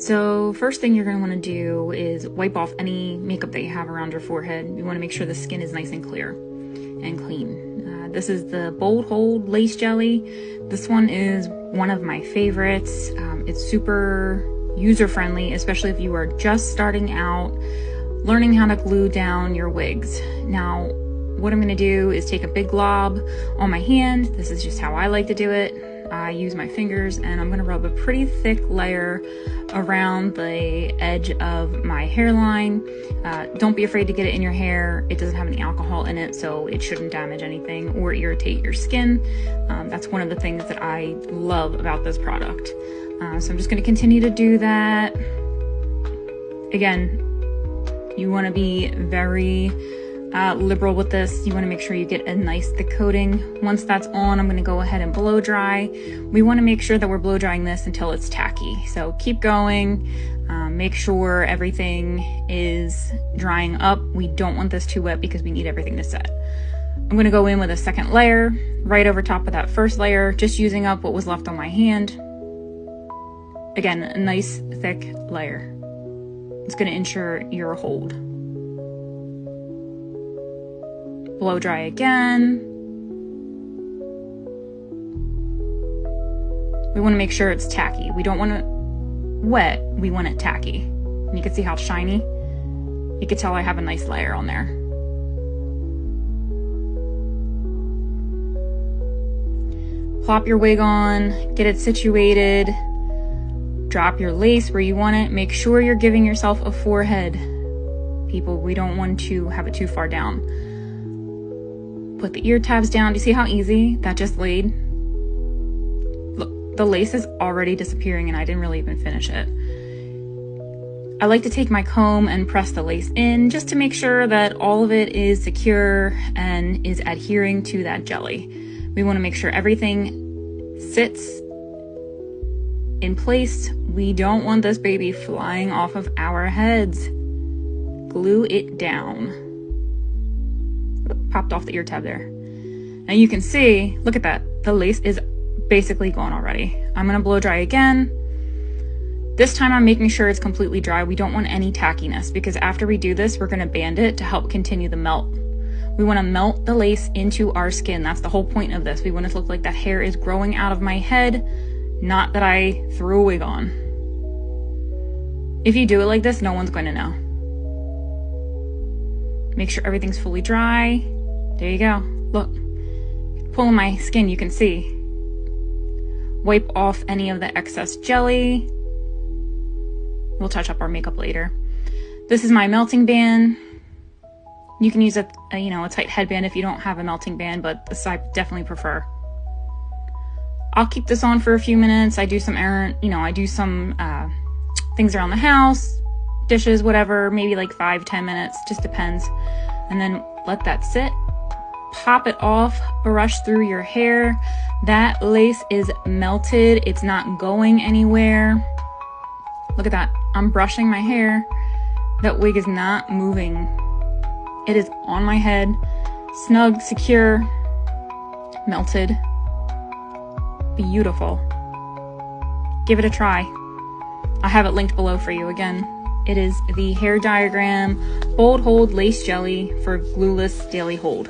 So first thing you're going to want to do is wipe off any makeup that you have around your forehead. You want to make sure the skin is nice and clear and clean. This is the Bold Hold Lace Jelly. This one is one of my favorites. It's super user-friendly, especially if you are just starting out learning how to glue down your wigs. Now, what I'm going to do is take a big glob on my hand. This is just how I like to do it. I use my fingers and I'm going to rub a pretty thick layer around the edge of my hairline. Don't be afraid to get it in your hair. It doesn't have any alcohol in it, so it shouldn't damage anything or irritate your skin. That's one of the things that I love about this product. So I'm just going to continue to do that. Again, you want to be very liberal with this. You want to make sure you get a nice thick coating. Once that's on, I'm going to go ahead and blow dry. We want to make sure that we're blow drying this until it's tacky. So keep going. Make sure everything is drying up. We don't want this too wet because we need everything to set. I'm going to go in with a second layer right over top of that first layer, just using up what was left on my hand. Again, a nice thick layer. It's going to ensure your hold. Blow dry again. We want to make sure it's tacky. We don't want it wet, we want it tacky. And you can see how shiny. You can tell I have a nice layer on there. Plop your wig on, get it situated. Drop your lace where you want it. Make sure you're giving yourself a forehead. People, we don't want to have it too far down. Put the ear tabs down. Do you see how easy that just laid? Look, the lace is already disappearing and I didn't really even finish it. I like to take my comb and press the lace in just to make sure that all of it is secure and is adhering to that jelly. We want to make sure everything sits in place. We don't want this baby flying off of our heads. Glue it down. Popped off the ear tab there. Now you can see, look at that. The lace is basically gone already. I'm gonna blow dry again. This time I'm making sure it's completely dry. We don't want any tackiness because after we do this, we're gonna band it to help continue the melt. We wanna melt the lace into our skin. That's the whole point of this. We want it to look like that hair is growing out of my head, not that I threw a wig on. If you do it like this, no one's going to know. Make sure everything's fully dry. There you go. Look, pulling my skin, you can see. Wipe off any of the excess jelly. We'll touch up our makeup later. This is my melting band. You can use a tight headband if you don't have a melting band, but this I definitely prefer. I'll keep this on for a few minutes. I do some things around the house, dishes, whatever, maybe like 5-10 minutes, just depends. And then let that sit. Pop it off, brush through your hair. That lace is melted. It's not going anywhere. Look at that. I'm brushing my hair. That wig is not moving. It is on my head, snug, secure, melted. Beautiful. Give it a try. I have it linked below for you again. It is the Hair Diagram Bold Hold Lace Jelly for Glueless Daily Hold.